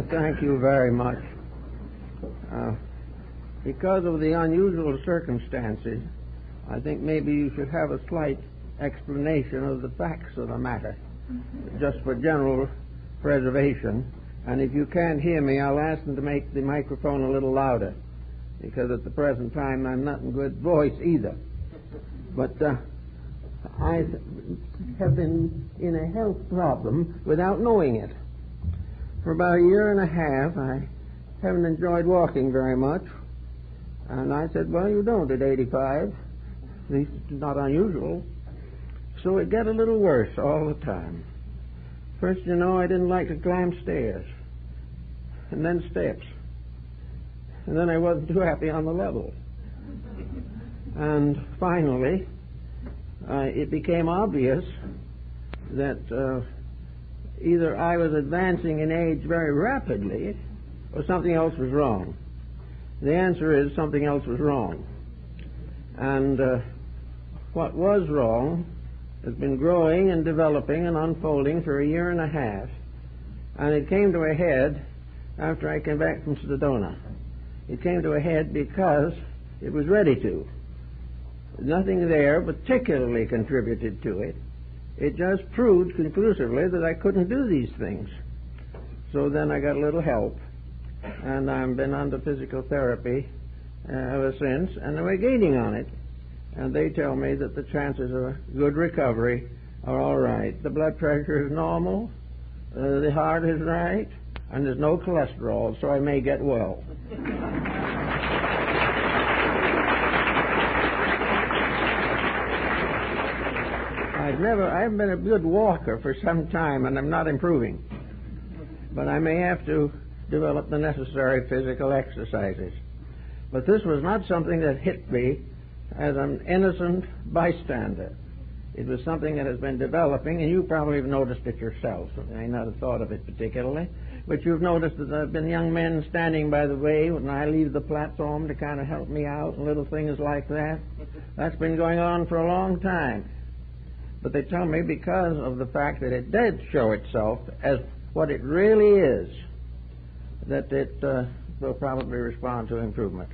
Thank you very much. Because of the unusual circumstances, I think maybe you should have a slight explanation of the facts of the matter, just for general preservation. And if you can't hear me, I'll ask them to make the microphone a little louder, because at the present time I'm not in good voice either. But I have been in a health problem without knowing it. For about a year and a half, I haven't enjoyed walking very much. And I said, well, you don't at 85. At least it's not unusual. So it got a little worse all the time. First, you know, I didn't like to climb stairs. And then steps. And then I wasn't too happy on the level. And finally, it became obvious that either I was advancing in age very rapidly or something else was wrong. The answer is something else was wrong. And what was wrong has been growing and developing and unfolding for a year and a half. And it came to a head after I came back from Sedona. It came to a head because it was ready to. Nothing there particularly contributed to it. It just proved conclusively that I couldn't do these things. So then I got a little help, and I've been under physical therapy ever since, and we're gaining on it. And they tell me that the chances of a good recovery are all right. The blood pressure is normal, the heart is right, and there's no cholesterol, so I may get well. I haven't been a good walker for some time, and I'm not improving. But I may have to develop the necessary physical exercises. But this was not something that hit me as an innocent bystander. It was something that has been developing, and you probably have noticed it yourself. I may not have thought of it particularly, but you've noticed that there have been young men standing by the way when I leave the platform to kind of help me out, and little things like that. That's been going on for a long time. But they tell me because of the fact that it did show itself as what it really is, that it will probably respond to improvement.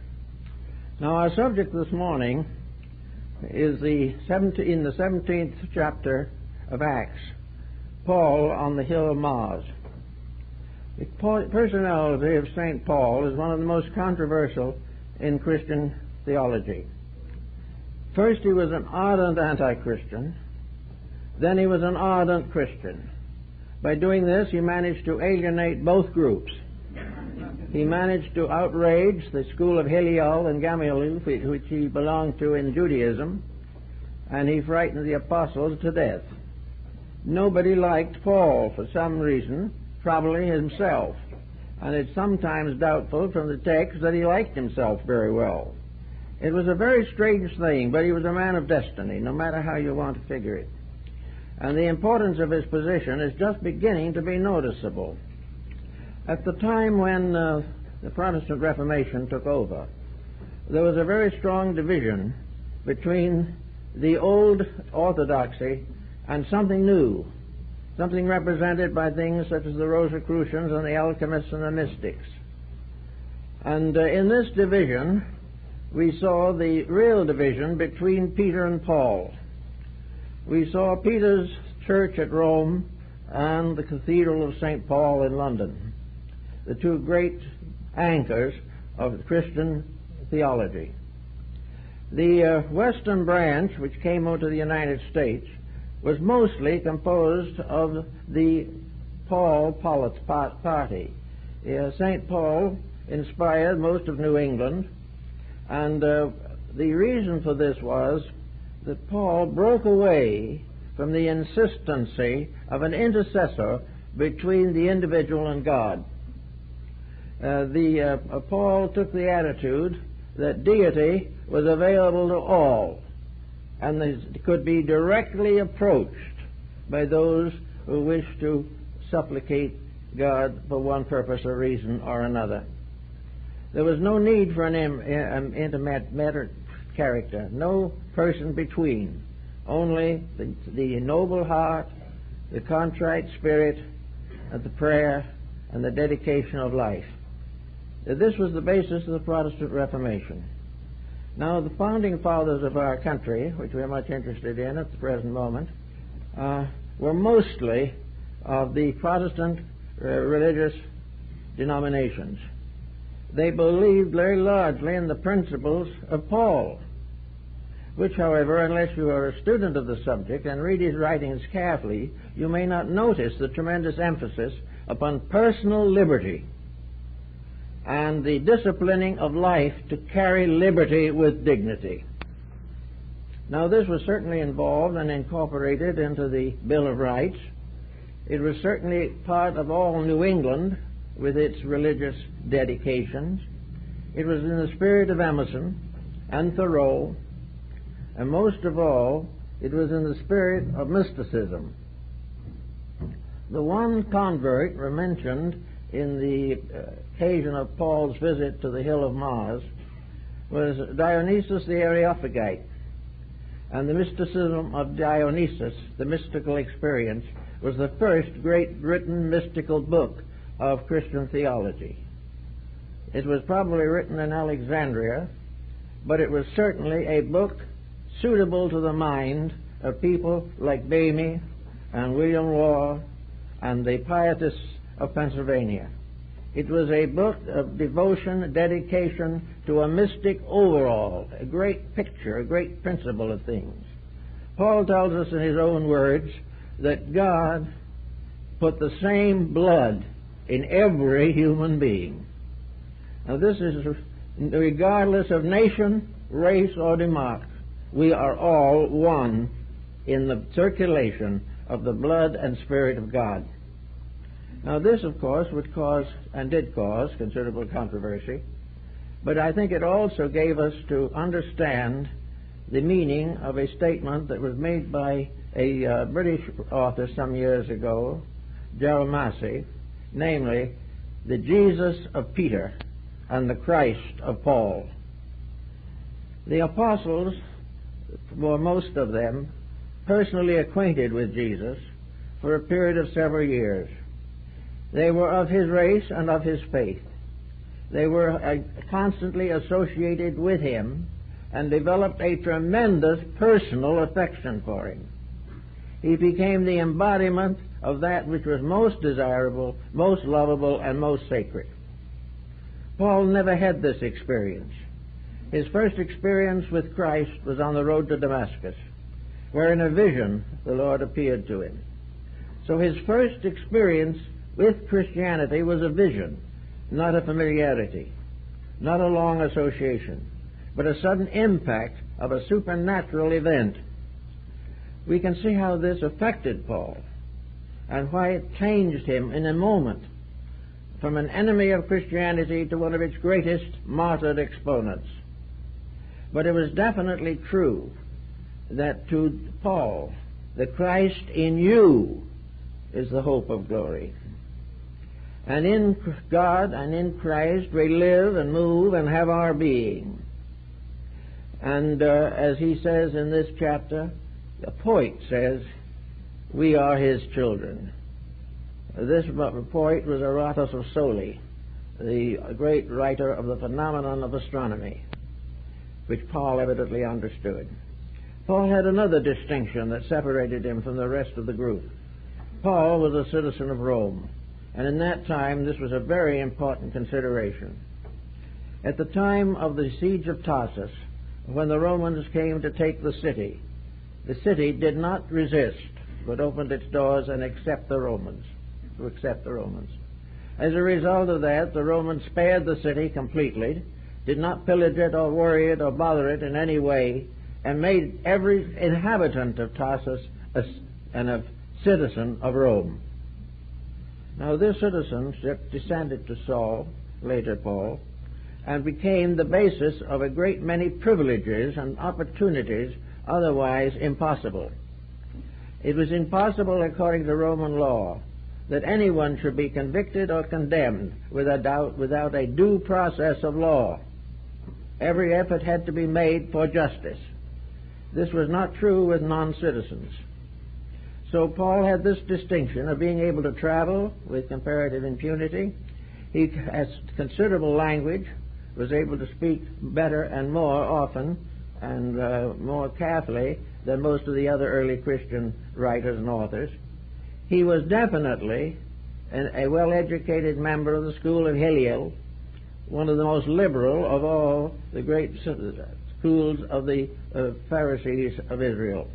Now, our subject this morning is in the 17th chapter of Acts, Paul on the hill of Mars. The personality of St. Paul is one of the most controversial in Christian theology. First, he was an ardent anti-Christian. Then he was an ardent Christian. By doing this, he managed to alienate both groups. He managed to outrage the school of Hillel and Gamaliel, which he belonged to in Judaism, and he frightened the apostles to death. Nobody liked Paul for some reason, probably himself, and it's sometimes doubtful from the text that he liked himself very well. It was a very strange thing, but he was a man of destiny, no matter how you want to figure it. And the importance of his position is just beginning to be noticeable. At the time when the Protestant Reformation took over, there was a very strong division between the old orthodoxy and something new, something represented by things such as the Rosicrucians and the alchemists and the mystics. And in this division, we saw the real division between Peter and Paul. We saw Peter's church at Rome and the Cathedral of St. Paul in London, the two great anchors of Christian theology. The Western branch, which came over to the United States, was mostly composed of the Paul party. St. Paul inspired most of New England, and the reason for this was that Paul broke away from the insistency of an intercessor between the individual and God. Paul took the attitude that deity was available to all and could be directly approached by those who wish to supplicate God for one purpose or reason or another. There was no need for an intermediate character, no person between, only the noble heart, the contrite spirit, the prayer, and the dedication of life. This was the basis of the Protestant Reformation. Now, the founding fathers of our country, which we are much interested in at the present moment, were mostly of the Protestant religious denominations. They believed very largely in the principles of Paul, which, however, unless you are a student of the subject and read his writings carefully, you may not notice the tremendous emphasis upon personal liberty and the disciplining of life to carry liberty with dignity. Now, this was certainly involved and incorporated into the Bill of Rights. It was certainly part of all New England with its religious dedications. It was in the spirit of Emerson and Thoreau, and most of all, it was in the spirit of mysticism. The one convert mentioned in the occasion of Paul's visit to the Hill of Mars was Dionysius the Areopagite. And the mysticism of Dionysius, the mystical experience, was the first great written mystical book of Christian theology. It was probably written in Alexandria, but it was certainly a book suitable to the mind of people like Bamey and William Law and the pietists of Pennsylvania. It was a book of devotion, dedication to a mystic overall, a great picture, a great principle of things. Paul tells us in his own words that God put the same blood in every human being. Now, this is regardless of nation, race, or demarc. We are all one in the circulation of the blood and Spirit of God. Now, this, of course, would cause, and did cause, considerable controversy, but I think it also gave us to understand the meaning of a statement that was made by a British author some years ago, Gerald Massey, namely, the Jesus of Peter and the Christ of Paul. The apostles were, most of them, personally acquainted with Jesus for a period of several years. They were of his race and of his faith. They were constantly associated with him and developed a tremendous personal affection for him. He became the embodiment of that which was most desirable, most lovable, and most sacred. Paul never had this experience. His first experience with Christ was on the road to Damascus, where in a vision the Lord appeared to him. So his first experience with Christianity was a vision, not a familiarity, not a long association, but a sudden impact of a supernatural event. We can see how this affected Paul and why it changed him in a moment from an enemy of Christianity to one of its greatest martyred exponents. But it was definitely true that to Paul, the Christ in you is the hope of glory. And in God and in Christ we live and move and have our being. And as he says in this chapter, the poet says, we are his children. This poet was Aratus of Soli, the great writer of the phenomenon of astronomy, which Paul evidently understood. Paul had another distinction that separated him from the rest of the group. Paul was a citizen of Rome. And in that time, this was a very important consideration. At the time of the siege of Tarsus, when the Romans came to take the city did not resist, but opened its doors and accept the Romans. As a result of that, the Romans spared the city completely, did not pillage it or worry it or bother it in any way, and made every inhabitant of Tarsus a citizen of Rome. Now, this citizenship descended to Saul, later Paul, and became the basis of a great many privileges and opportunities otherwise impossible. It was impossible, according to Roman law, that anyone should be convicted or condemned without a due process of law. Every effort had to be made for justice. This was not true with non-citizens. So Paul had this distinction of being able to travel with comparative impunity. He has considerable language, was able to speak better and more often and more carefully than most of the other early Christian writers and authors. He was definitely a well-educated member of the school of Hillel, one of the most liberal of all the great schools of the Pharisees of Israel.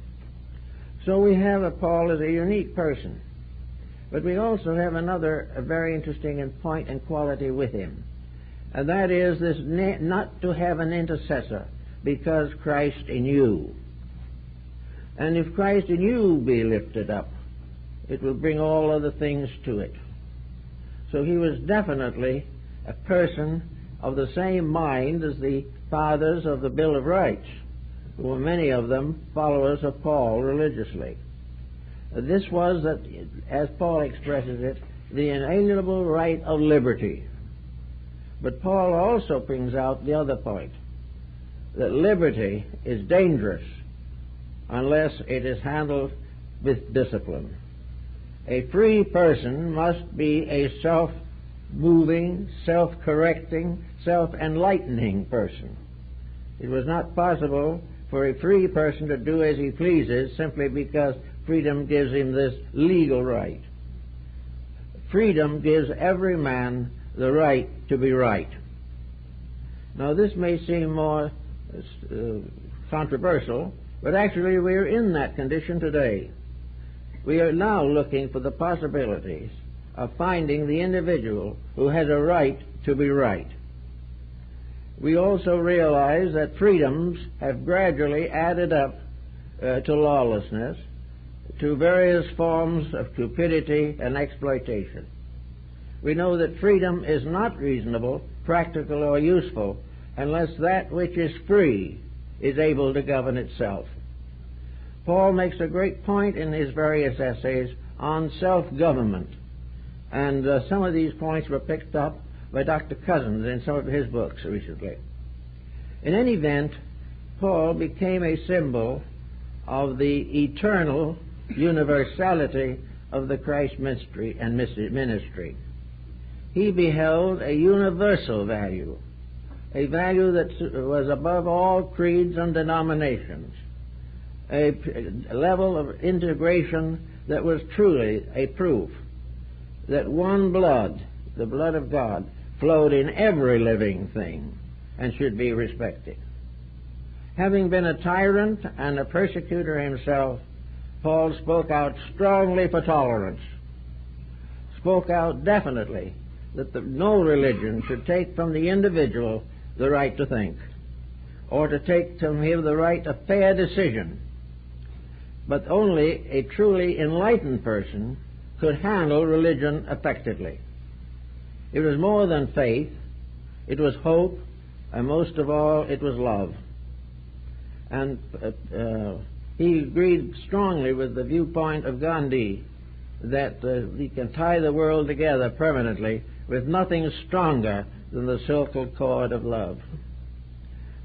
So we have Paul as a unique person. But we also have another very interesting point and quality with him. And that is this not to have an intercessor, because Christ in you. And if Christ in you be lifted up, it will bring all other things to it. So he was definitely a person of the same mind as the fathers of the Bill of Rights, who were many of them followers of Paul religiously. This was, that, as Paul expresses it, the inalienable right of liberty. But Paul also brings out the other point, that liberty is dangerous unless it is handled with discipline. A free person must be a self-moving, self-correcting, self-enlightening person. It was not possible for a free person to do as he pleases simply because freedom gives him this legal right. Freedom gives every man the right to be right. Now this may seem more controversial, but actually we are in that condition today. We are now looking for the possibilities of finding the individual who has a right to be right. We also realize that freedoms have gradually added up to lawlessness, to various forms of cupidity and exploitation. We know that freedom is not reasonable, practical, or useful unless that which is free is able to govern itself. Paul makes a great point in his various essays on self-government, and some of these points were picked up by Dr. Cousins in some of his books recently. In any event, Paul became a symbol of the eternal universality of the Christ ministry and ministry. He beheld a universal value, a value that was above all creeds and denominations, a level of integration that was truly a proof that one blood, the blood of God, flowed in every living thing and should be respected. Having been a tyrant and a persecutor himself, Paul spoke out strongly for tolerance, spoke out definitely that no religion should take from the individual the right to think, or to take from him the right of fair decision. But only a truly enlightened person could handle religion effectively. It was more than faith, it was hope, and most of all, it was love. And he agreed strongly with the viewpoint of Gandhi that we can tie the world together permanently with nothing stronger than the silken cord of love.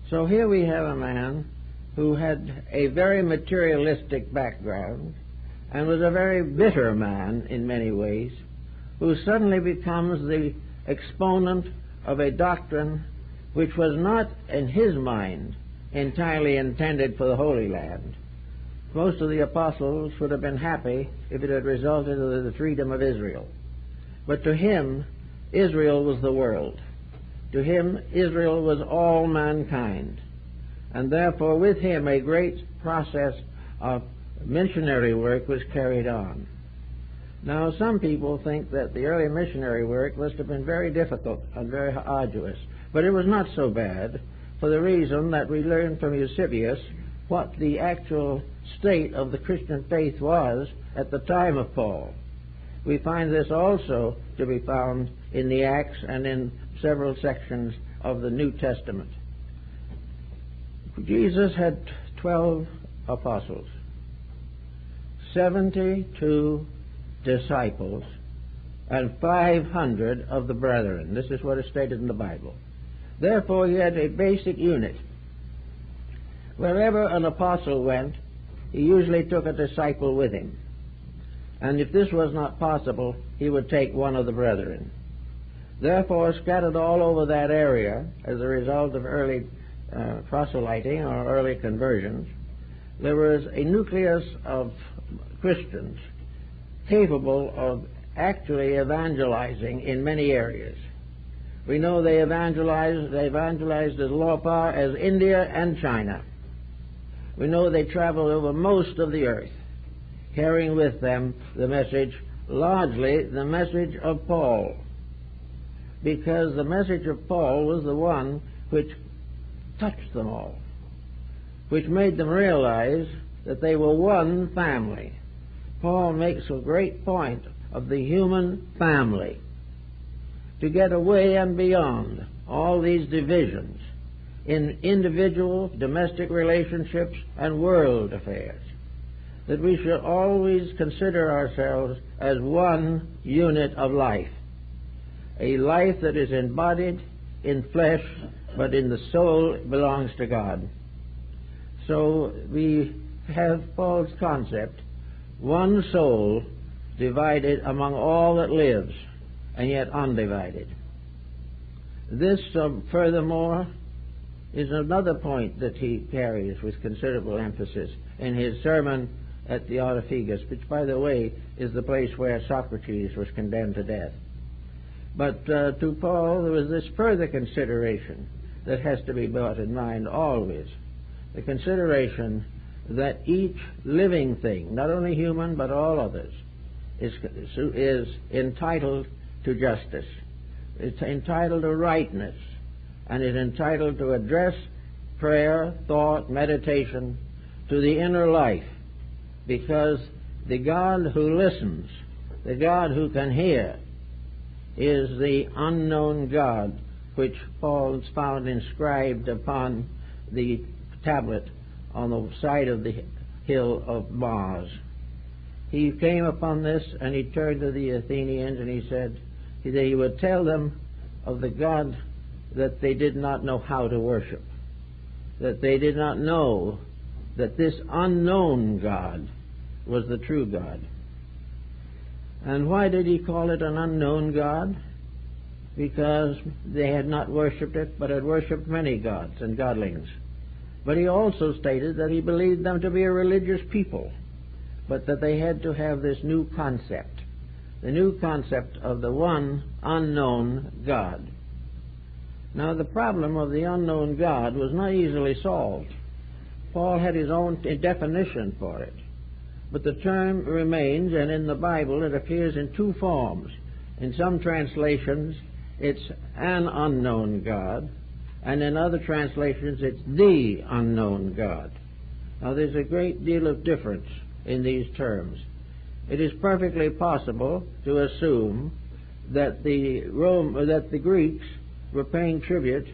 So here we have a man who had a very materialistic background and was a very bitter man in many ways, who suddenly becomes the exponent of a doctrine which was not, in his mind, entirely intended for the Holy Land. Most of the apostles would have been happy if it had resulted in the freedom of Israel. But to him, Israel was the world. To him, Israel was all mankind. And therefore, with him, a great process of missionary work was carried on. Now, some people think that the early missionary work must have been very difficult and very arduous, but it was not so bad, for the reason that we learned from Eusebius what the actual state of the Christian faith was at the time of Paul. We find this also to be found in the Acts and in several sections of the New Testament. Jesus had 12 apostles, 72 disciples, and 500 of the brethren. This is what is stated in the Bible. Therefore, he had a basic unit. Wherever an apostle went, he usually took a disciple with him. and if this was not possible, he would take one of the brethren. Therefore, scattered all over that area, as a result of early proselyting or early conversions, there was a nucleus of Christians capable of actually evangelizing in many areas. We know they evangelized as far as India and China. We know they traveled over most of the earth, carrying with them the message, largely the message of Paul, because the message of Paul was the one which touched them all, which made them realize that they were one family. Paul makes a great point of the human family, to get away and beyond all these divisions in individual, domestic relationships, and world affairs, that we should always consider ourselves as one unit of life, a life that is embodied in flesh, but in the soul belongs to God. So we have Paul's concept, one soul divided among all that lives, and yet undivided. This, furthermore, is another point that he carries with considerable emphasis in his sermon at the Areopagus, which, by the way, is the place where Socrates was condemned to death. But to Paul, there was this further consideration that has to be brought in mind always, the consideration that each living thing, not only human but all others, is entitled to justice. It's entitled to rightness, and is entitled to address prayer, thought, meditation to the inner life, because the God who listens, the God who can hear, is the unknown God which Paul's found inscribed upon the tablet on the side of the hill of Mars. He came upon this, and he turned to the Athenians, and he said that he would tell them of the God that they did not know how to worship, that they did not know that this unknown God was the true God. And why did he call it an unknown God? Because they had not worshipped it, but had worshipped many gods and godlings. But he also stated that he believed them to be a religious people, but that they had to have this new concept, the new concept of the one unknown God. Now, the problem of the unknown God was not easily solved. Paul had his own definition for it, but the term remains, and in the Bible it appears in two forms. In some translations, it's an unknown God, and in other translations, it's the unknown God. Now, there's a great deal of difference in these terms. It is perfectly possible to assume that the Greeks were paying tribute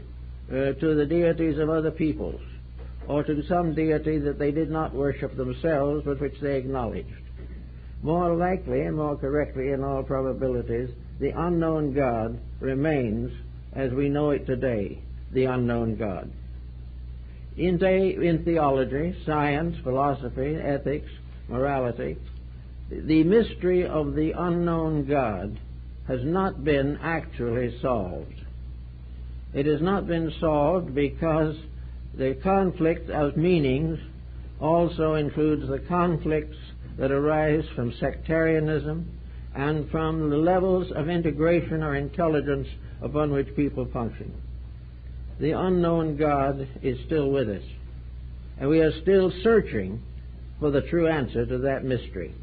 to the deities of other peoples, or to some deity that they did not worship themselves, but which they acknowledged. More likely and more correctly, in all probabilities, the unknown God remains, as we know it today, the unknown God. In theology, science, philosophy, ethics, morality, the mystery of the unknown God has not been actually solved. It has not been solved because the conflict of meanings also includes the conflicts that arise from sectarianism and from the levels of integration or intelligence upon which people function. The unknown God is still with us, and we are still searching for the true answer to that mystery.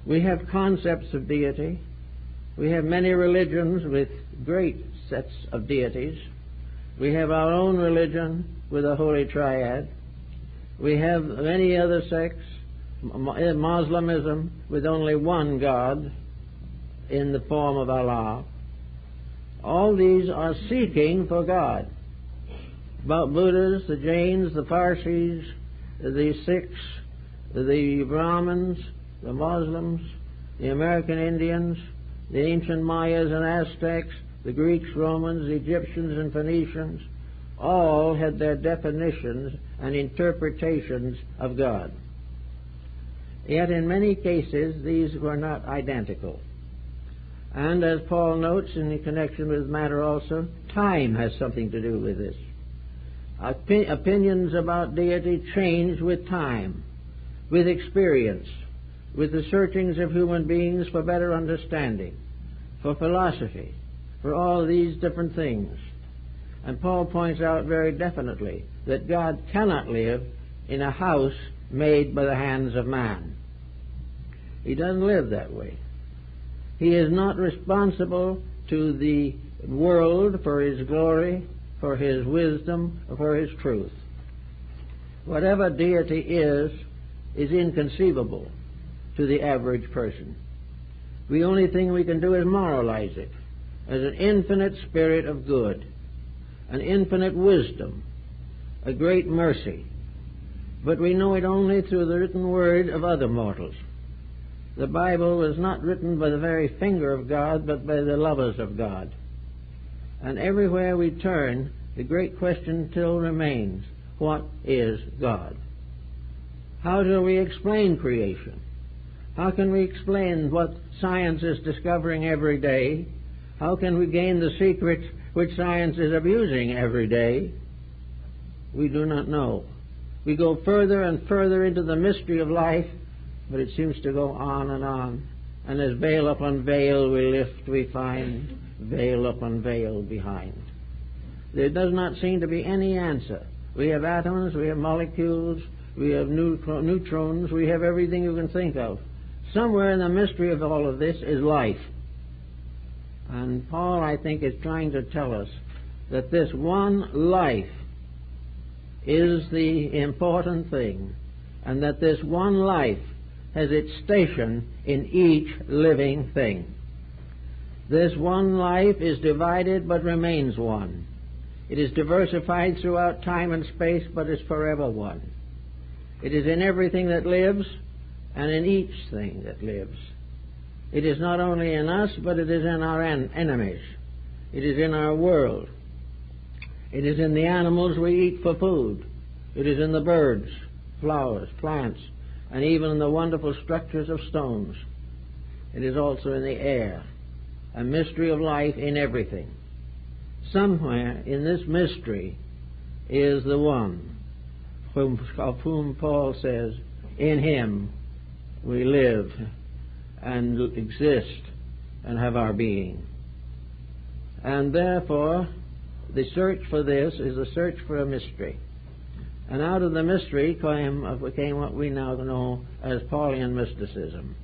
We have concepts of deity. We have many religions with great sets of deities. We have our own religion with a holy triad. We have many other sects, Muslimism with only one God in the form of Allah. All these are seeking for God. But Buddhists, the Jains, the Parsis, the Sikhs, the Brahmins, the Muslims, the American Indians, the ancient Mayas and Aztecs, the Greeks, Romans, the Egyptians and Phoenicians, all had their definitions and interpretations of God. Yet in many cases these were not identical. And as Paul notes in the connection with matter also, time has something to do with this. Opinions about deity change with time, with experience, with the searchings of human beings for better understanding, for philosophy, for all these different things. And Paul points out very definitely that God cannot live in a house made by the hands of man. He doesn't live that way. He is not responsible to the world for his glory, for his wisdom, or for his truth. Whatever deity is inconceivable to the average person. The only thing we can do is moralize it as an infinite spirit of good, an infinite wisdom, a great mercy. But we know it only through the written word of other mortals. The Bible was not written by the very finger of God, but by the lovers of God. And everywhere we turn, the great question still remains, what is God? How do we explain creation? How can we explain what science is discovering every day? How can we gain the secrets which science is abusing every day? We do not know. We go further and further into the mystery of life, but it seems to go on and on. And as veil upon veil we lift, we find veil upon veil behind. There does not seem to be any answer. We have atoms, we have molecules, we have neutrons, we have everything you can think of. Somewhere in the mystery of all of this is life. And Paul, I think, is trying to tell us that this one life is the important thing, and that this one life has its station in each living thing. This one life is divided but remains one. It is diversified throughout time and space, but is forever one. It is in everything that lives and in each thing that lives. It is not only in us, but it is in our enemies. It is in our world. It is in the animals we eat for food. It is in the birds, flowers, plants, and even in the wonderful structures of stones. It is also in the air, a mystery of life in everything. Somewhere in this mystery is the one of whom Paul says, in him we live and exist and have our being. And therefore, the search for this is a search for a mystery. And out of the mystery came what we now know as Pauline mysticism.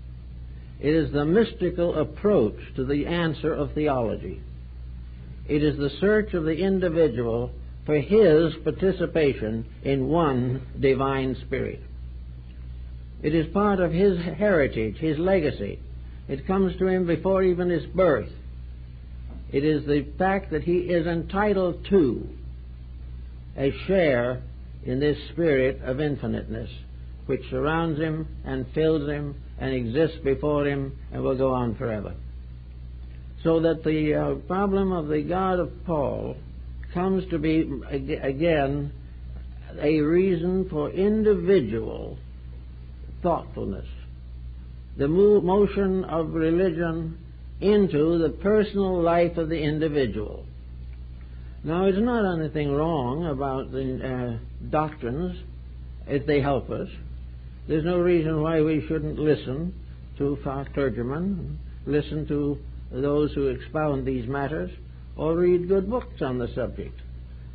It is the mystical approach to the answer of theology. It is the search of the individual for his participation in one divine spirit. It is part of his heritage, his legacy. It comes to him before even his birth. It is the fact that he is entitled to a share in this spirit of infiniteness, which surrounds him and fills him and exists before him and will go on forever. So that the problem of the God of Paul comes to be, again, a reason for individual thoughtfulness. The motion of religion into the personal life of the individual. Now, it's not anything wrong about the doctrines if they help us. There's no reason why we shouldn't listen to clergymen, listen to those who expound these matters, or read good books on the subject.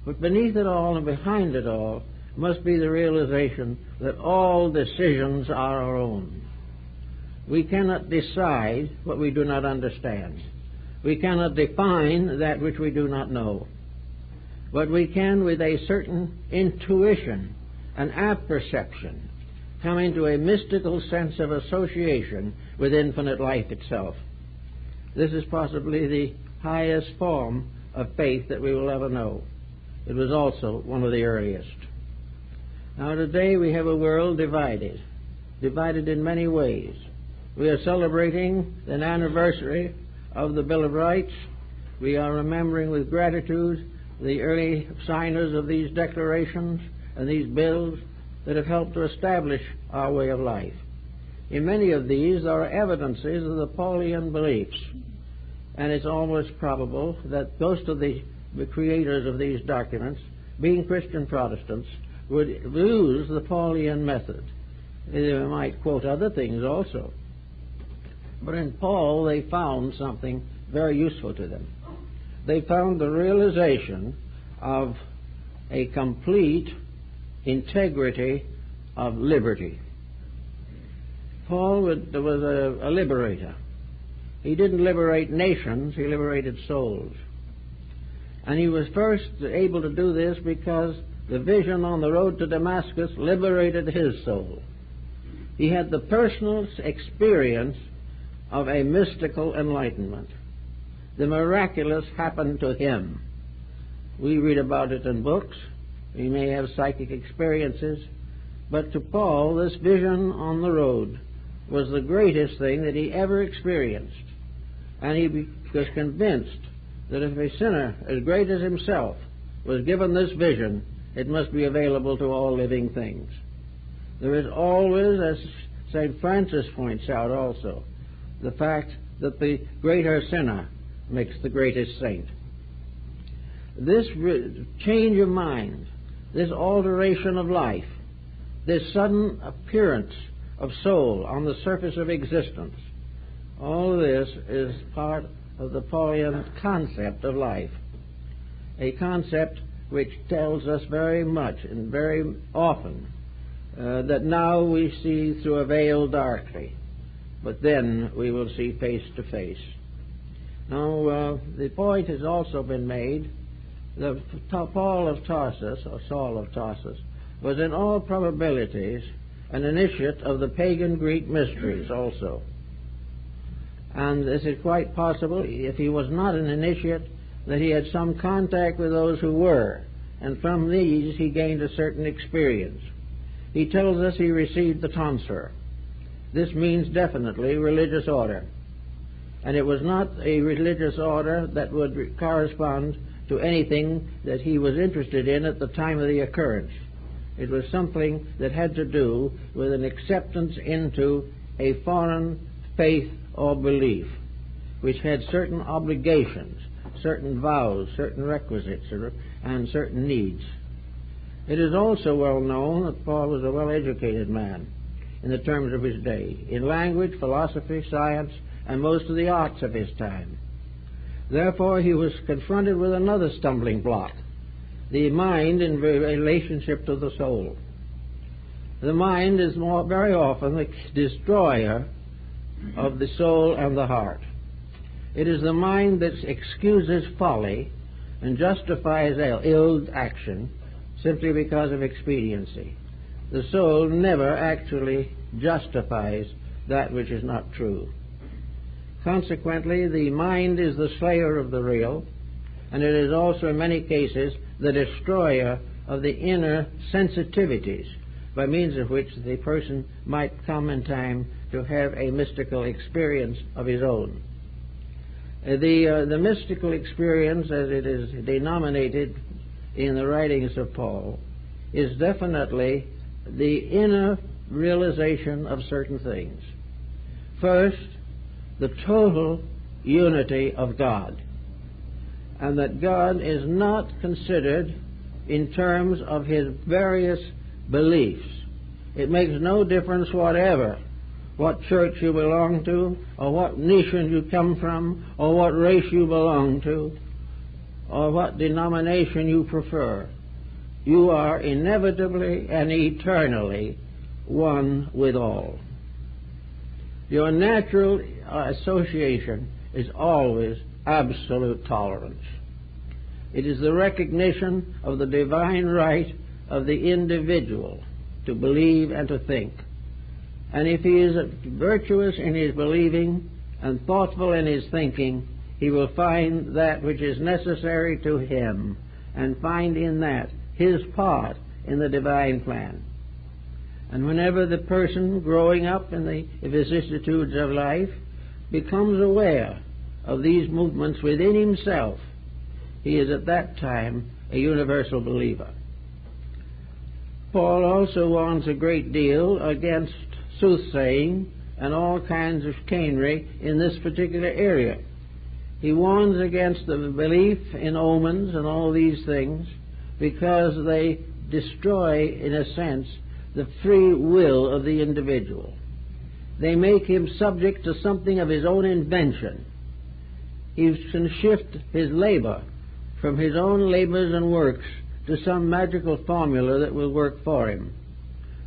But beneath it all and behind it all must be the realization that all decisions are our own. We cannot decide what we do not understand. We cannot define that which we do not know. But we can, with a certain intuition, an apperception, come into a mystical sense of association with infinite life itself. This is possibly the highest form of faith that we will ever know. It was also one of the earliest. Now today we have a world divided in many ways. We are celebrating an anniversary of the Bill of Rights. We are remembering with gratitude the early signers of these declarations and these bills that have helped to establish our way of life. In many of these there are evidences of the Paulian beliefs, and it's almost probable that most of the creators of these documents, being Christian Protestants, would use the Paulian method. They might quote other things also. But in Paul they found something very useful to them. They found the realization of a complete integrity of liberty. Paul was a liberator. He didn't liberate nations, he liberated souls. And he was first able to do this because the vision on the road to Damascus liberated his soul. He had the personal experience of a mystical enlightenment. The miraculous happened to him. We read about it in books. We may have psychic experiences. But to Paul, this vision on the road was the greatest thing that he ever experienced. And he was convinced that if a sinner as great as himself was given this vision, it must be available to all living things. There is always, as St. Francis points out also, the fact that the greater sinner makes the greatest saint. This change of mind, this alteration of life, this sudden appearance of soul on the surface of existence, all of this is part of the Paulian concept of life, a concept which tells us very much and very often that now we see through a veil darkly, but then we will see face to face. Now, the point has also been made that Paul of Tarsus, or Saul of Tarsus, was in all probabilities an initiate of the pagan Greek mysteries also. And this is quite possible, if he was not an initiate, that he had some contact with those who were, and from these he gained a certain experience. He tells us he received the tonsure. This means definitely religious order. And it was not a religious order that would correspond to anything that he was interested in at the time of the occurrence. It was something that had to do with an acceptance into a foreign faith or belief, which had certain obligations, certain vows, certain requisites, and certain needs. It is also well known that Paul was a well-educated man in the terms of his day, in language, philosophy, science, and most of the arts of his time. Therefore, he was confronted with another stumbling block, the mind in relationship to the soul. The mind is very often the destroyer of the soul and the heart. It is the mind that excuses folly and justifies ill action simply because of expediency. The soul never actually justifies that which is not true. Consequently, the mind is the slayer of the real, and it is also in many cases the destroyer of the inner sensitivities by means of which the person might come in time to have a mystical experience of his own. The mystical experience, as it is denominated in the writings of Paul, is definitely the inner realization of certain things. First, the total unity of God, and that God is not considered in terms of his various beliefs. It makes no difference whatever what church you belong to, or what nation you come from, or what race you belong to, or what denomination you prefer. You are inevitably and eternally one with all. Your natural association is always absolute tolerance. It is the recognition of the divine right of the individual to believe and to think. And if he is virtuous in his believing and thoughtful in his thinking, he will find that which is necessary to him and find in that his part in the divine plan. And whenever the person growing up in the vicissitudes of life becomes aware of these movements within himself, he is at that time a universal believer. Paul also warns a great deal against soothsaying and all kinds of chicanery in this particular area. He warns against the belief in omens and all these things because they destroy, in a sense, the free will of the individual. They make him subject to something of his own invention. He can shift his labor from his own labors and works to some magical formula that will work for him.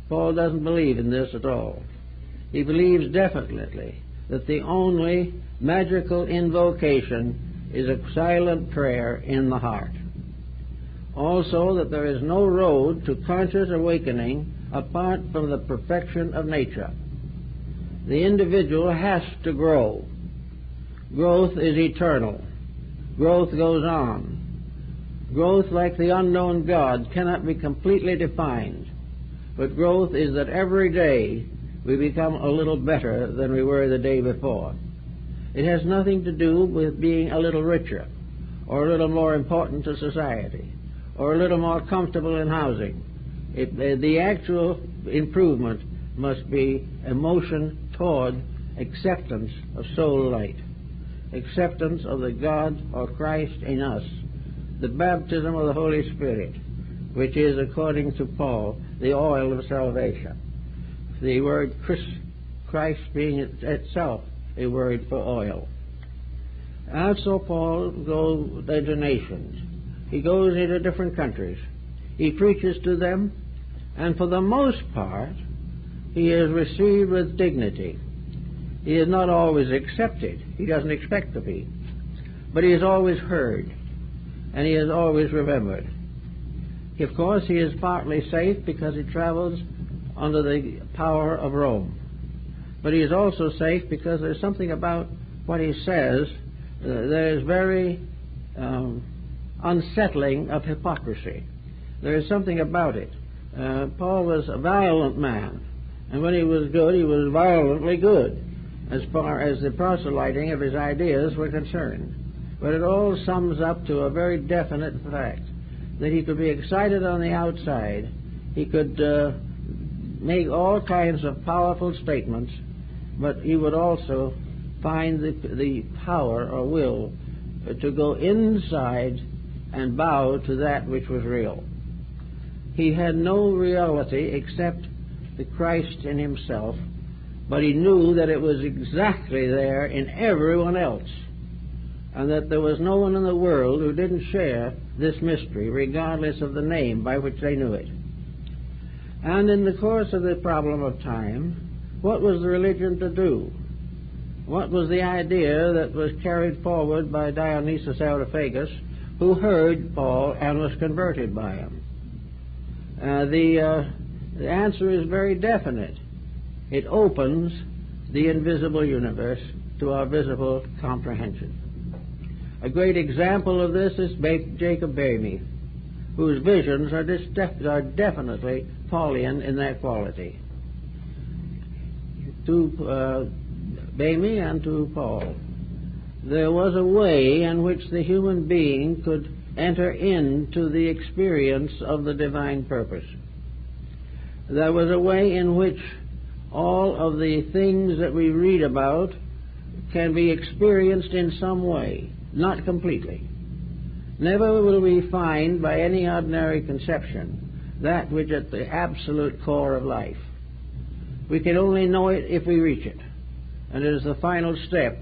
Paul doesn't believe in this at all. He believes definitely that the only magical invocation is a silent prayer in the heart. Also, that there is no road to conscious awakening apart from the perfection of nature. The individual has to grow. Growth is eternal. Growth goes on. Growth, like the unknown God, cannot be completely defined. But growth is that every day we become a little better than we were the day before. It has nothing to do with being a little richer, or a little more important to society, or a little more comfortable in housing. The actual improvement must be a motion toward acceptance of soul light, acceptance of the God or Christ in us, the baptism of the Holy Spirit, which is, according to Paul, the oil of salvation. The word Christ being itself a word for oil. Also, Paul goes into nations. He goes into different countries. He preaches to them, and for the most part, he is received with dignity. He is not always accepted. He doesn't expect to be. But he is always heard, and he is always remembered. Of course, he is partly safe because he travels under the power of Rome. But he is also safe because there's something about what he says that is very unsettling of hypocrisy. There is something about it. Paul was a violent man, and when he was good, he was violently good, as far as the proselyting of his ideas were concerned. But it all sums up to a very definite fact, that he could be excited on the outside. He could make all kinds of powerful statements, but he would also find the power or will to go inside and bow to that which was real. He had no reality except the Christ in himself, but he knew that it was exactly there in everyone else, and that there was no one in the world who didn't share this mystery, regardless of the name by which they knew it. And in the course of the problem of time, what was the religion to do? What was the idea that was carried forward by Dionysius Areopagus, who heard Paul and was converted by him? The answer is very definite. It opens the invisible universe to our visible comprehension. A great example of this is Jacob Boehme, whose visions are definitely Paulian in their quality. To Boehme and to Paul, there was a way in which the human being could enter into the experience of the divine purpose. There was a way in which all of the things that we read about can be experienced in some way, not completely. Never will we find by any ordinary conception that which is at the absolute core of life. We can only know it if we reach it, and it is the final step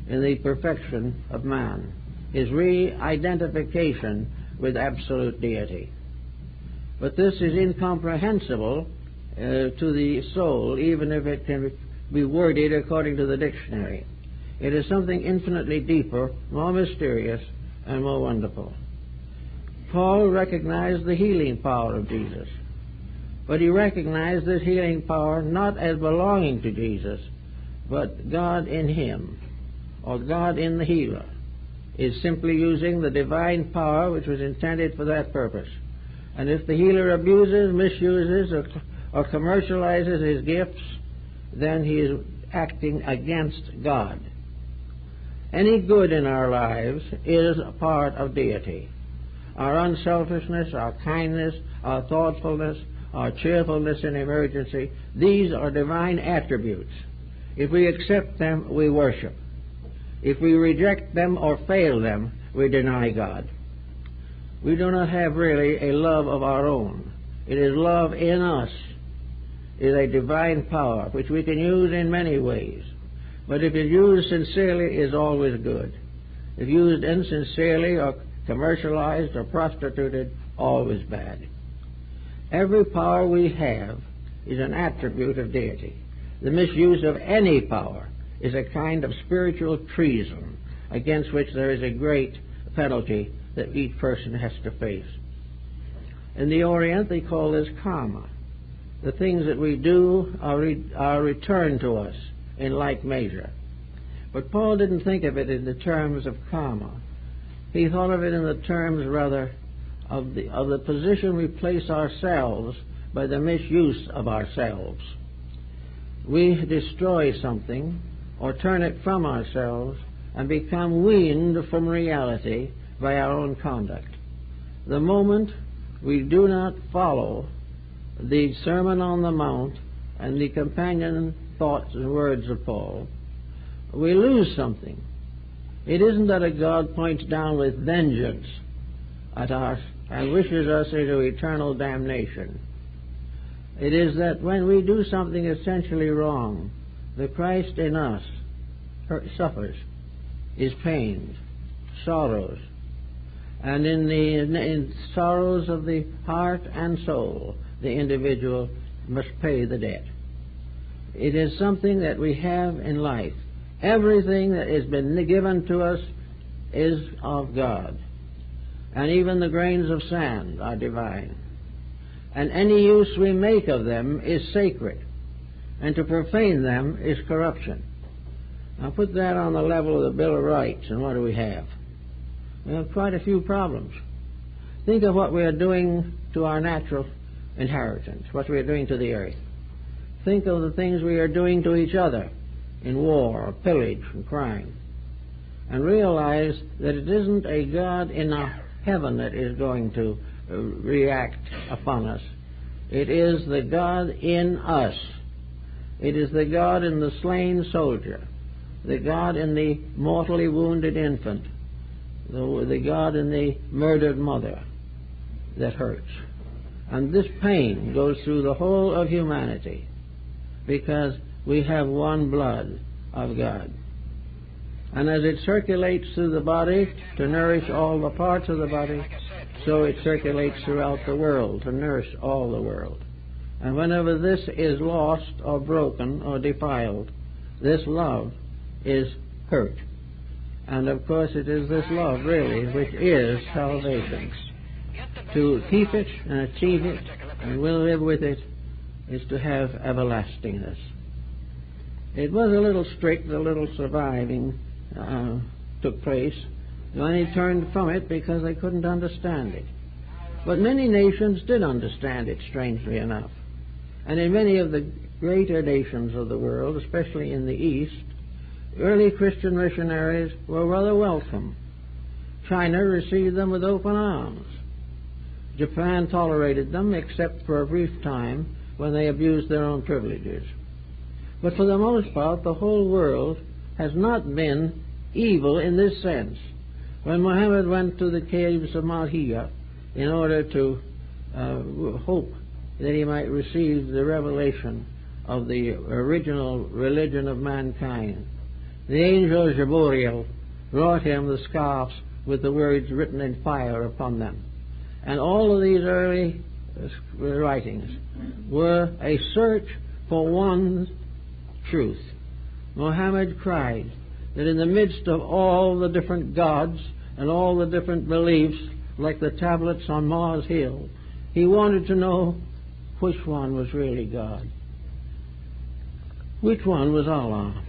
in the perfection of man, his re-identification with absolute deity. But this is incomprehensible to the soul, even if it can be worded according to the dictionary. It is something infinitely deeper, more mysterious, and more wonderful. Paul recognized the healing power of Jesus, but he recognized this healing power not as belonging to Jesus, but God in him, or God in the healer, is simply using the divine power which was intended for that purpose. And if the healer abuses, misuses, or commercializes his gifts, then he is acting against God. Any good in our lives is a part of deity. Our unselfishness, our kindness, our thoughtfulness, our cheerfulness in emergency, these are divine attributes. If we accept them, we worship. If we reject them or fail them, we deny God. We do not have really a love of our own. It is love in us. It is a divine power which we can use in many ways. But if it's used sincerely, it is always good. If used insincerely or commercialized or prostituted, always bad. Every power we have is an attribute of deity. The misuse of any power is a kind of spiritual treason against which there is a great penalty that each person has to face. In the Orient, they call this karma. The things that we do are returned to us in like measure. But Paul didn't think of it in the terms of karma. He thought of it in the terms, rather, of the position we place ourselves by the misuse of ourselves. We destroy something or turn it from ourselves and become weaned from reality by our own conduct. The moment we do not follow the Sermon on the Mount and the companion thoughts and words of Paul, we lose something. It isn't that a God points down with vengeance at us and wishes us into eternal damnation. It is that when we do something essentially wrong, the Christ in us suffers, is pained, sorrows, and in sorrows of the heart and soul, the individual must pay the debt. It is something that we have in life. Everything that has been given to us is of God, and even the grains of sand are divine. And any use we make of them is sacred, and to profane them is corruption. Now put that on the level of the Bill of Rights, and what do we have? We have quite a few problems. Think of what we are doing to our natural inheritance, what we are doing to the earth. Think of the things we are doing to each other in war, or pillage, and crime. And realize that it isn't a God in heaven that is going to react upon us. It is the God in us. It is the God in the slain soldier, the God in the mortally wounded infant, the God in the murdered mother that hurts. And this pain goes through the whole of humanity because we have one blood of God. And as it circulates through the body to nourish all the parts of the body, so it circulates throughout the world to nourish all the world. And whenever this is lost or broken or defiled, this love is hurt. And of course it is this love really which is salvation. To keep it and achieve it and will live with it is to have everlastingness. It was a little strict, a little surviving took place. Many turned from it because they couldn't understand it. But many nations did understand it, strangely enough. And in many of the greater nations of the world, especially in the East, early Christian missionaries were rather welcome. China received them with open arms. Japan tolerated them, except for a brief time when they abused their own privileges. But for the most part, the whole world has not been evil in this sense. When Muhammad went to the caves of Mount Hira in order to hope that he might receive the revelation of the original religion of mankind, the angel Gabriel brought him the scarfs with the words written in fire upon them. And all of these early writings were a search for one truth. Muhammad cried that in the midst of all the different gods and all the different beliefs, like the tablets on Mars Hill, he wanted to know which one was really God. Which one was Allah?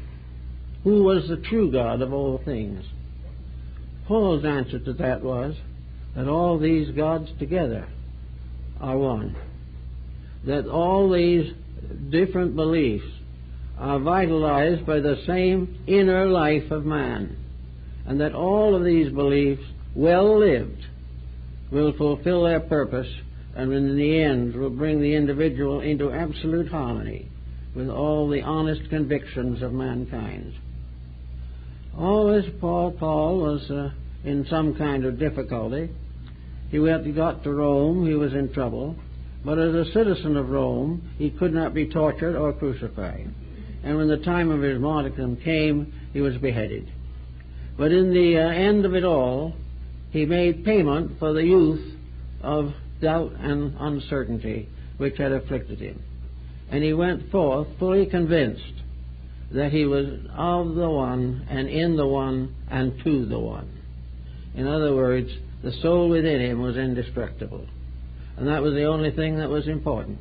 Who was the true God of all things? Paul's answer to that was that all these gods together are one. That all these different beliefs are vitalized by the same inner life of man, and that all of these beliefs, well lived, will fulfill their purpose and in the end will bring the individual into absolute harmony with all the honest convictions of mankind. Always Paul was in some kind of difficulty. He got to Rome, he was in trouble, but as a citizen of Rome, he could not be tortured or crucified. And when the time of his martyrdom came, he was beheaded. But in the end of it all, he made payment for the youth of doubt and uncertainty which had afflicted him. And he went forth fully convinced that he was of the one, and in the one, and to the one. In other words, the soul within him was indestructible. And that was the only thing that was important.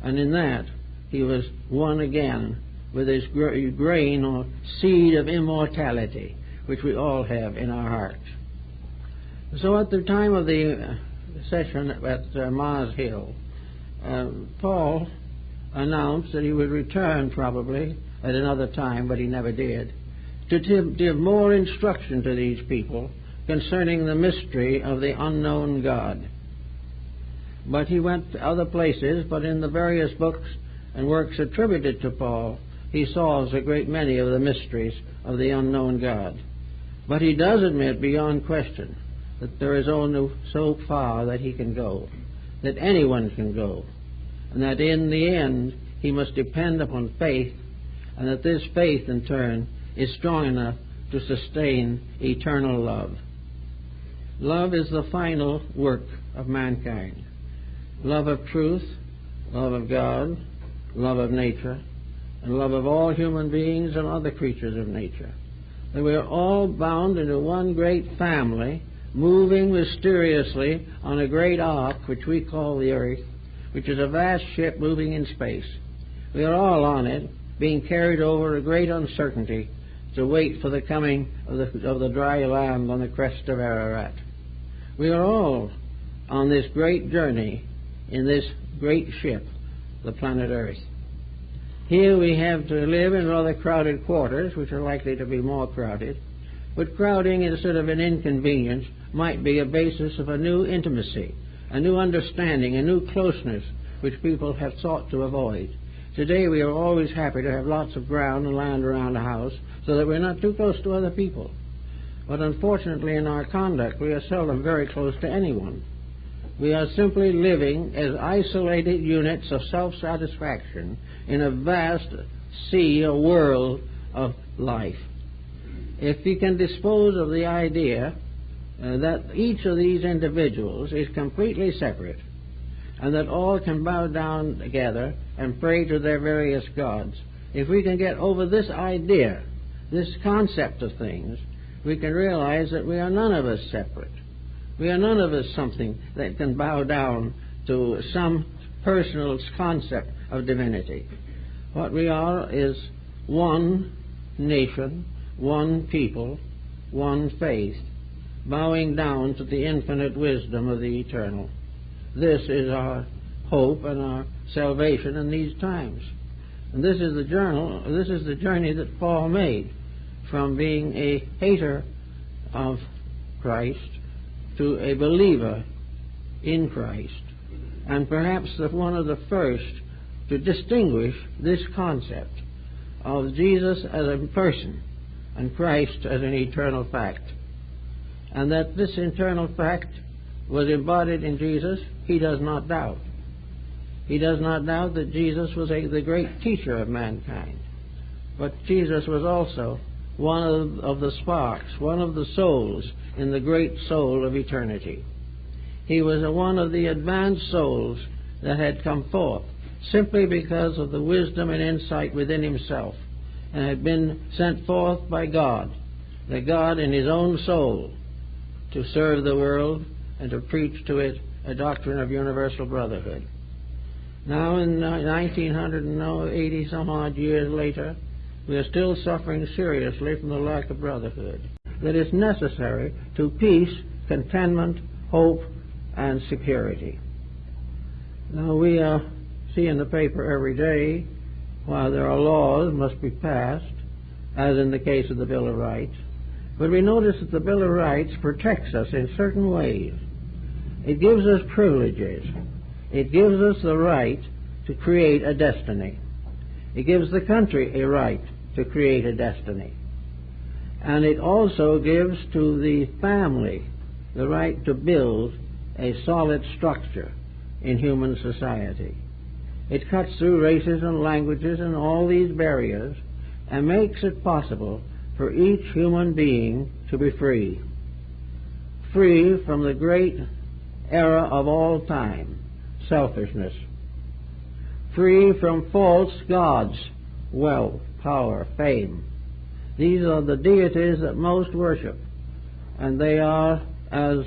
And in that, he was one again with his grain or seed of immortality, which we all have in our hearts. So at the time of the session at Mars Hill, Paul announced that he would return probably at another time, but he never did, to give more instruction to these people concerning the mystery of the unknown God. But he went to other places, but in the various books and works attributed to Paul, he solves a great many of the mysteries of the unknown God. But he does admit beyond question that there is only so far that he can go, that anyone can go, and that in the end he must depend upon faith, and that this faith in turn is strong enough to sustain eternal love. Love is the final work of mankind. Love of truth, love of God, love of nature, and love of all human beings and other creatures of nature. That we are all bound into one great family, moving mysteriously on a great ark which we call the earth, which is a vast ship moving in space. We are all on it, being carried over a great uncertainty to wait for the coming of the dry land on the crest of Ararat. We are all on this great journey in this great ship, the planet Earth. Here we have to live in rather crowded quarters, which are likely to be more crowded, but crowding instead of an inconvenience might be a basis of a new intimacy, a new understanding, a new closeness which people have sought to avoid. Today we are always happy to have lots of ground and land around the house so that we're not too close to other people. But unfortunately in our conduct we are seldom very close to anyone. We are simply living as isolated units of self-satisfaction in a vast sea or world of life. If you can dispose of the idea that each of these individuals is completely separate, and that all can bow down together and pray to their various gods, if we can get over this idea, this concept of things, we can realize that we are none of us separate. We are none of us something that can bow down to some personal concept of divinity. What we are is one nation, one people, one faith, bowing down to the infinite wisdom of the eternal. This is our hope and our salvation in these times. And this is the journey that Paul made from being a hater of Christ to a believer in Christ, and perhaps one of the first to distinguish this concept of Jesus as a person and Christ as an eternal fact. And that this eternal fact was embodied in Jesus, he does not doubt. He does not doubt that Jesus was the great teacher of mankind. But Jesus was also one of the sparks, one of the souls in the great soul of eternity. He was one of the advanced souls that had come forth simply because of the wisdom and insight within himself, and had been sent forth by God, the God in his own soul, to serve the world and to preach to it a doctrine of universal brotherhood. Now in 1980 some odd years later, we are still suffering seriously from the lack of brotherhood that is necessary to peace, contentment, hope, and security. Now we see in the paper every day, while there are laws must be passed, as in the case of the Bill of Rights, but we notice that the Bill of Rights protects us in certain ways. It gives us privileges. It gives us the right to create a destiny. It gives the country a right to create a destiny. And it also gives to the family the right to build a solid structure in human society. It cuts through races and languages and all these barriers and makes it possible for each human being to be free. Free from the great error of all time, selfishness. Free from false gods, wealth, power, fame. These are the deities that most worship, and they are, as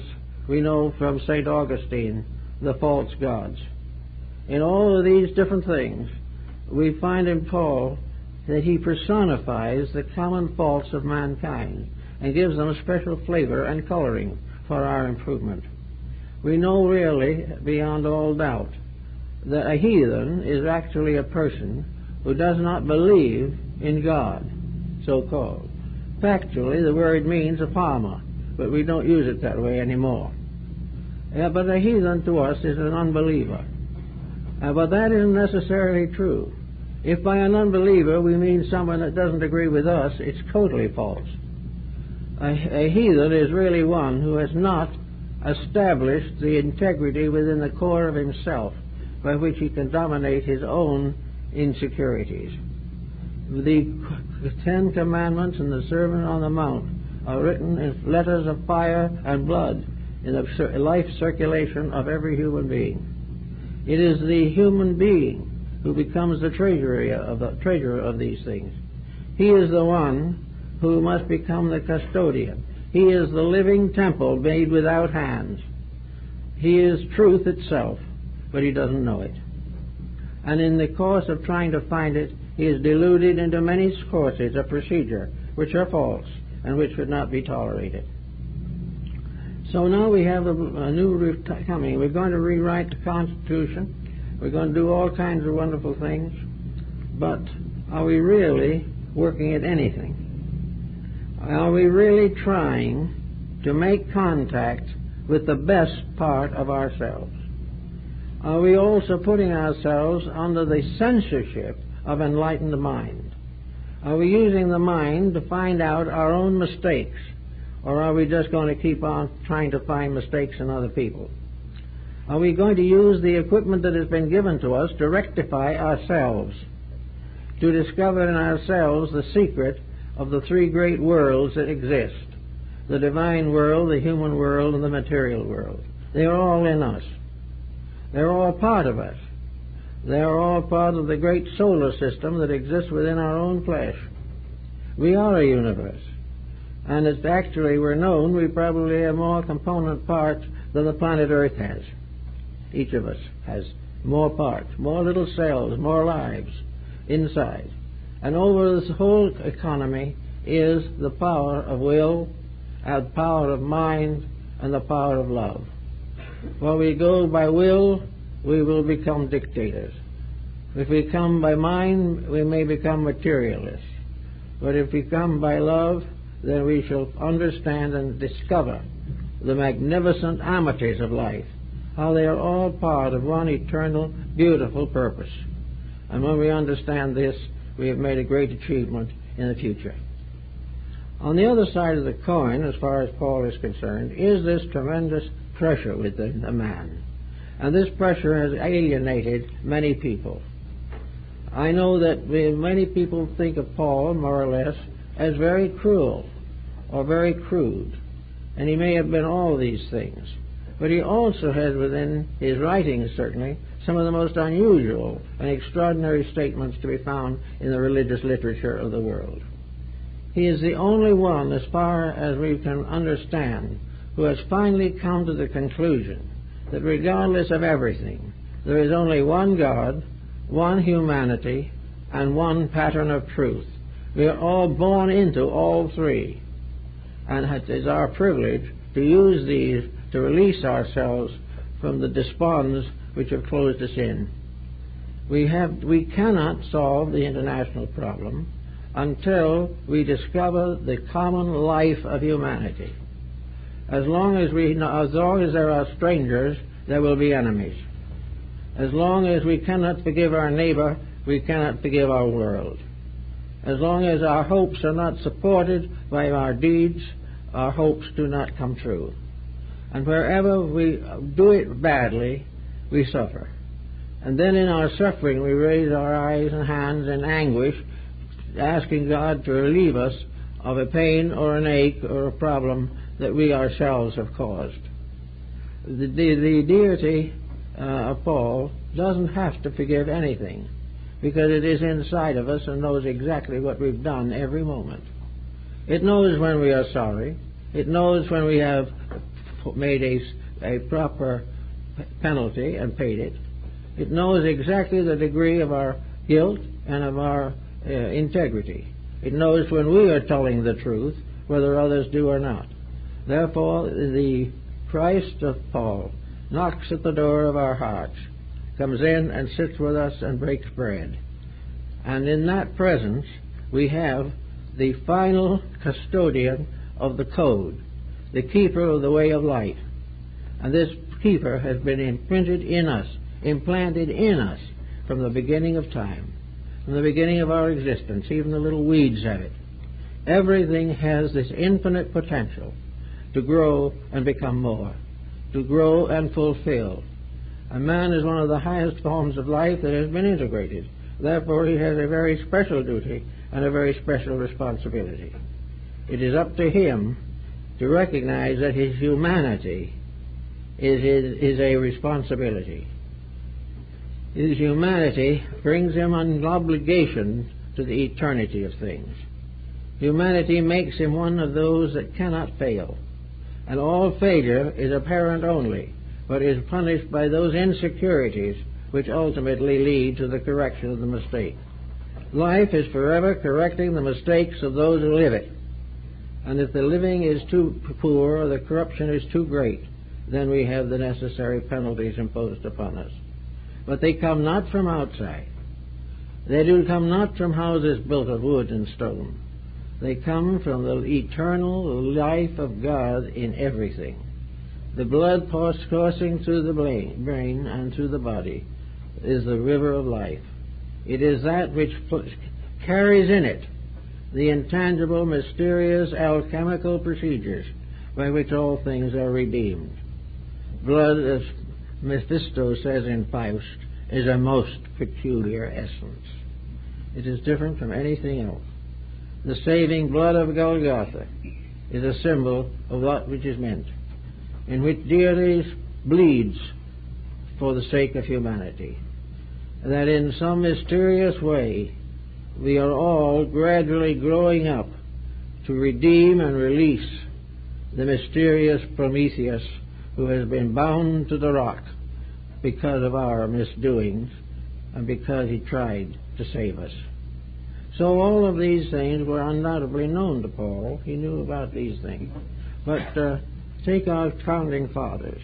we know from St. Augustine, the false gods. In all of these different things, we find in Paul that he personifies the common faults of mankind and gives them a special flavor and coloring for our improvement. We know really, beyond all doubt, that a heathen is actually a person who does not believe in God, so-called. Factually, the word means a farmer, but we don't use it that way anymore. But a heathen to us is an unbeliever. But that isn't necessarily true. If by an unbeliever we mean someone that doesn't agree with us, it's totally false. A heathen is really one who has not established the integrity within the core of himself by which he can dominate his own insecurities. The Ten Commandments and the Sermon on the Mount are written in letters of fire and blood in the life circulation of every human being. It is the human being who becomes the treasurer of these things. He is the one who must become the custodian. He is the living temple made without hands. He is truth itself, but he doesn't know it. And in the course of trying to find it, he is deluded into many courses of procedure which are false and which should not be tolerated. So now we have a new coming. We're going to rewrite the Constitution. We're going to do all kinds of wonderful things. But are we really working at anything? Are we really trying to make contact with the best part of ourselves? Are we also putting ourselves under the censorship of enlightened mind? Are we using the mind to find out our own mistakes? Or are we just going to keep on trying to find mistakes in other people? Are we going to use the equipment that has been given to us to rectify ourselves, to discover in ourselves the secret of the three great worlds that exist, the divine world, the human world, and the material world? They are all in us. They're all part of us. They are all part of the great solar system that exists within our own flesh. We are a universe. And as actually we're known, we probably have more component parts than the planet Earth has. Each of us has more parts, more little cells, more lives inside. And over this whole economy is the power of will, the power of mind, and the power of love. While we go by will, we will become dictators. If we come by mind, we may become materialists. But if we come by love, then we shall understand and discover the magnificent amities of life, how they are all part of one eternal, beautiful purpose. And when we understand this, we have made a great achievement in the future. On the other side of the coin, as far as Paul is concerned, is this tremendous pressure within a man. And this pressure has alienated many people. I know that many people think of Paul, more or less, as very cruel or very crude. And he may have been all these things. But he also has within his writings, certainly, some of the most unusual and extraordinary statements to be found in the religious literature of the world. He is the only one, as far as we can understand, who has finally come to the conclusion that regardless of everything, there is only one God, one humanity, and one pattern of truth. We are all born into all three, and it is our privilege to use these to release ourselves from the desponds which have closed us in. We cannot solve the international problem until we discover the common life of humanity. As long as there are strangers, there will be enemies. As long as we cannot forgive our neighbor, we cannot forgive our world. As long as our hopes are not supported by our deeds, our hopes do not come true. And wherever we do it badly, we suffer. And then in our suffering, we raise our eyes and hands in anguish, asking God to relieve us of a pain or an ache or a problem that we ourselves have caused. The deity of Paul doesn't have to forgive anything, because it is inside of us and knows exactly what we've done every moment. It knows when we are sorry. It knows when we have made a proper penalty and paid it. It knows exactly the degree of our guilt and of our integrity. It knows when we are telling the truth, whether others do or not. Therefore, the Christ of Paul knocks at the door of our hearts, comes in and sits with us and breaks bread. And in that presence, we have the final custodian of the code, the keeper of the way of light. And this keeper has been implanted in us from the beginning of time, from the beginning of our existence. Even the little weeds have it. Everything has this infinite potential to grow and become more, to grow and fulfill. A man is one of the highest forms of life that has been integrated. Therefore, he has a very special duty and a very special responsibility. It is up to him to recognize that his humanity is a responsibility. His humanity brings him an obligation to the eternity of things. Humanity makes him one of those that cannot fail. And all failure is apparent only, but is punished by those insecurities which ultimately lead to the correction of the mistake. Life is forever correcting the mistakes of those who live it. And if the living is too poor or the corruption is too great, then we have the necessary penalties imposed upon us. But they come not from outside. They do come not from houses built of wood and stone. They come from the eternal life of God in everything. The blood coursing through the brain and through the body is the river of life. It is that which carries in it the intangible, mysterious, alchemical procedures by which all things are redeemed. Blood, as Mephisto says in Faust, is a most peculiar essence. It is different from anything else. The saving blood of Golgotha is a symbol of that which is meant, in which deity bleeds for the sake of humanity. That in some mysterious way we are all gradually growing up to redeem and release the mysterious Prometheus who has been bound to the rock because of our misdoings and because he tried to save us. So all of these things were undoubtedly known to Paul. He knew about these things. But take our founding fathers.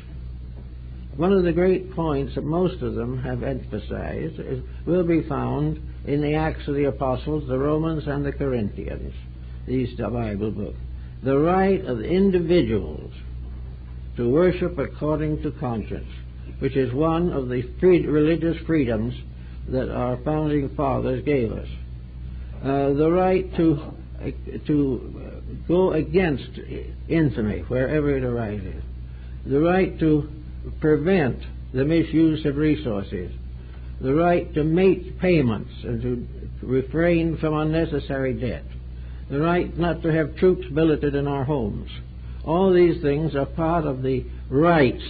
One of the great points that most of them have emphasized will be found in the Acts of the Apostles, the Romans, and the Corinthians, these Bible books. The right of individuals to worship according to conscience, which is one of the religious freedoms that our founding fathers gave us. The right to go against infamy wherever it arises. The right to prevent the misuse of resources. The right to make payments and to refrain from unnecessary debt. The right not to have troops billeted in our homes. All these things are part of the rights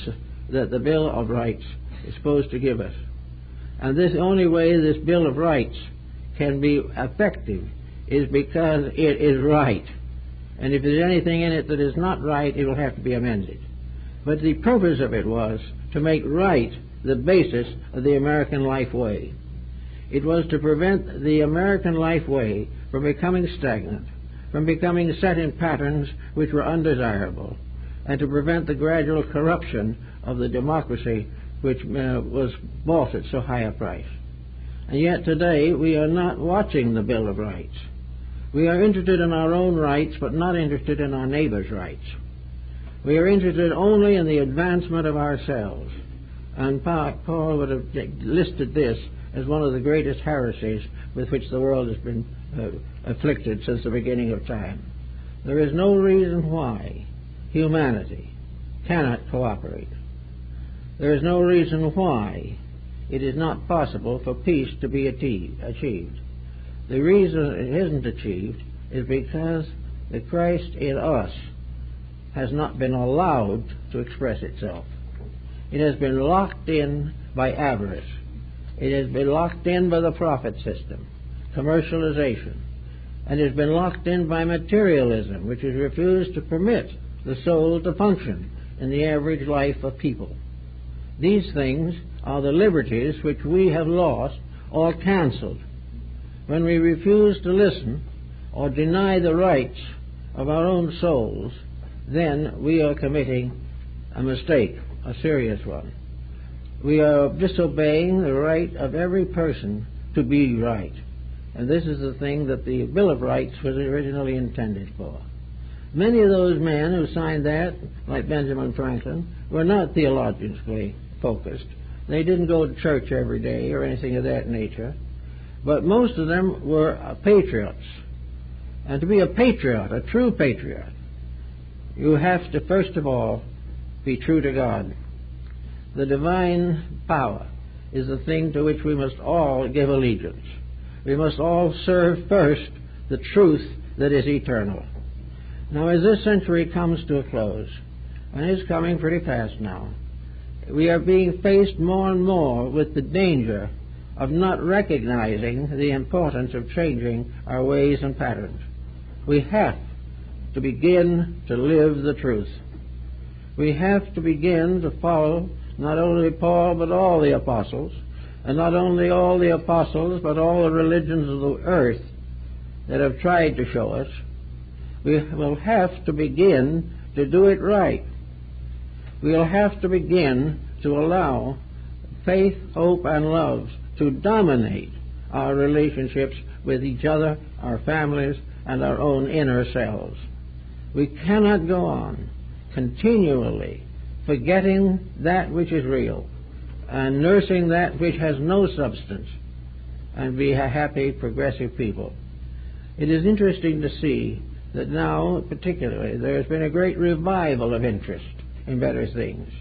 that the Bill of Rights is supposed to give us. And the only way this Bill of Rights can be effective is because it is right. And if there's anything in it that is not right, it will have to be amended. But the purpose of it was to make right the basis of the American life way. It was to prevent the American life way from becoming stagnant, from becoming set in patterns which were undesirable, and to prevent the gradual corruption of the democracy which was bought at so high a price. And yet today we are not watching the Bill of Rights. We are interested in our own rights, but not interested in our neighbor's rights. We are interested only in the advancement of ourselves. And Paul would have listed this as one of the greatest heresies with which the world has been afflicted since the beginning of time. There is no reason why humanity cannot cooperate. There is no reason why it is not possible for peace to be achieved. The reason it isn't achieved is because the Christ in us has not been allowed to express itself. It has been locked in by avarice. It has been locked in by the profit system, commercialization, and it has been locked in by materialism, which has refused to permit the soul to function in the average life of people. These things are the liberties which we have lost or canceled when we refuse to listen or deny the rights of our own souls. Then we are committing a mistake, a serious one. We are disobeying the right of every person to be right. And this is the thing that the Bill of Rights was originally intended for. Many of those men who signed that, like Benjamin Franklin, were not theologically focused. They didn't go to church every day or anything of that nature. But most of them were patriots. And to be a patriot, a true patriot, you have to, first of all, be true to God. The divine power is the thing to which we must all give allegiance. We must all serve first the truth that is eternal. Now, as this century comes to a close, and it's coming pretty fast now, we are being faced more and more with the danger of not recognizing the importance of changing our ways and patterns. We have to begin to live the truth. We have to begin to follow not only Paul but all the apostles, and not only all the apostles but all the religions of the earth that have tried to show us. We will have to begin to do it right. We'll have to begin to allow faith, hope, and love to dominate our relationships with each other, our families, and our own inner selves. We cannot go on continually forgetting that which is real and nursing that which has no substance and be a happy, progressive people. It is interesting to see that now, particularly, there has been a great revival of interest in better things.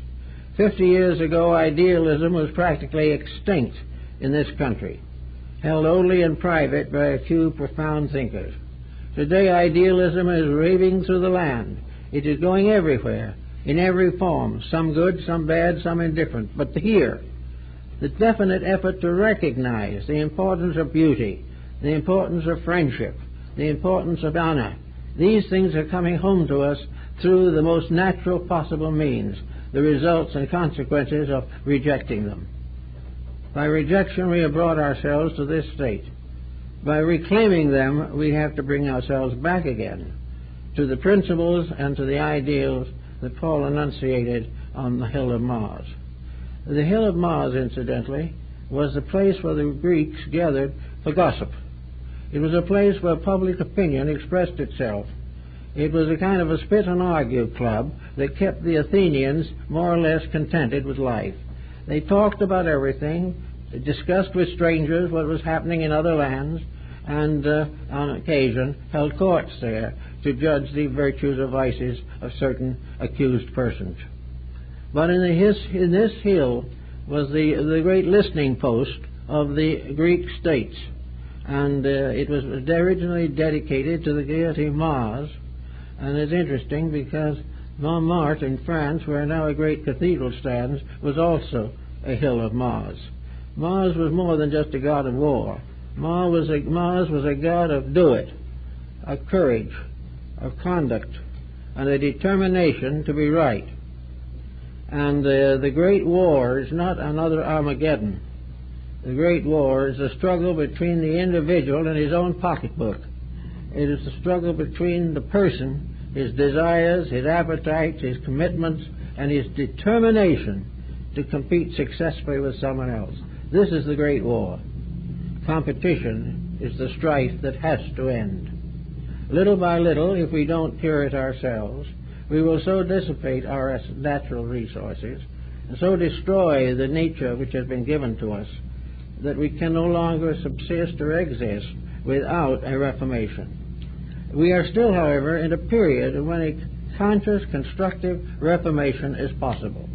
50 years ago, idealism was practically extinct in this country, held only in private by a few profound thinkers. Today, idealism is raving through the land. It is going everywhere, in every form, some good, some bad, some indifferent. But here, the definite effort to recognize the importance of beauty, the importance of friendship, the importance of honor, these things are coming home to us through the most natural possible means, the results and consequences of rejecting them. By rejection, we have brought ourselves to this state. By reclaiming them, we have to bring ourselves back again to the principles and to the ideals that Paul enunciated on the Hill of Mars. The Hill of Mars, incidentally, was the place where the Greeks gathered for gossip. It was a place where public opinion expressed itself. It was a kind of a spit and argue club that kept the Athenians more or less contented with life. They talked about everything, discussed with strangers what was happening in other lands, and on occasion held courts there to judge the virtues or vices of certain accused persons. But in this hill was the great listening post of the Greek states, and it was originally dedicated to the deity Mars. And it's interesting because Montmartre in France, where now a great cathedral stands, was also a hill of Mars. Mars was more than just a god of war. Mars was a god of do it, of courage, of conduct, and a determination to be right. And the Great War is not another Armageddon. The Great War is a struggle between the individual and his own pocketbook. It is a struggle between the person, his desires, his appetites, his commitments, and his determination to compete successfully with someone else. This is the Great War. Competition is the strife that has to end. Little by little, if we don't cure it ourselves, we will so dissipate our natural resources so destroy the nature which has been given to us that we can no longer subsist or exist without a reformation. We are still, however, in a period when a conscious, constructive reformation is possible.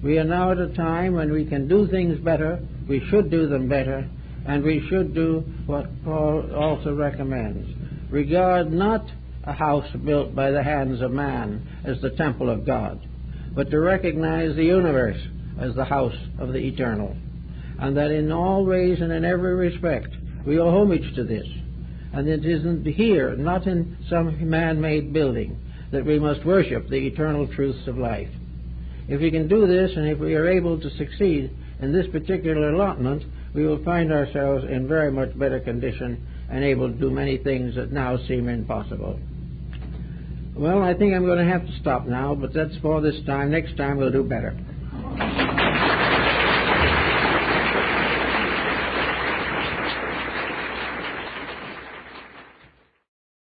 We are now at a time when we can do things better, we should do them better, and we should do what Paul also recommends. Regard not a house built by the hands of man as the temple of God, but to recognize the universe as the house of the eternal, and that in all ways and in every respect we owe homage to this, and it isn't here, not in some man-made building, that we must worship the eternal truths of life. If we can do this, and if we are able to succeed in this particular allotment, we will find ourselves in very much better condition and able to do many things that now seem impossible. Well, I think I'm going to have to stop now, but that's for this time. Next time we'll do better.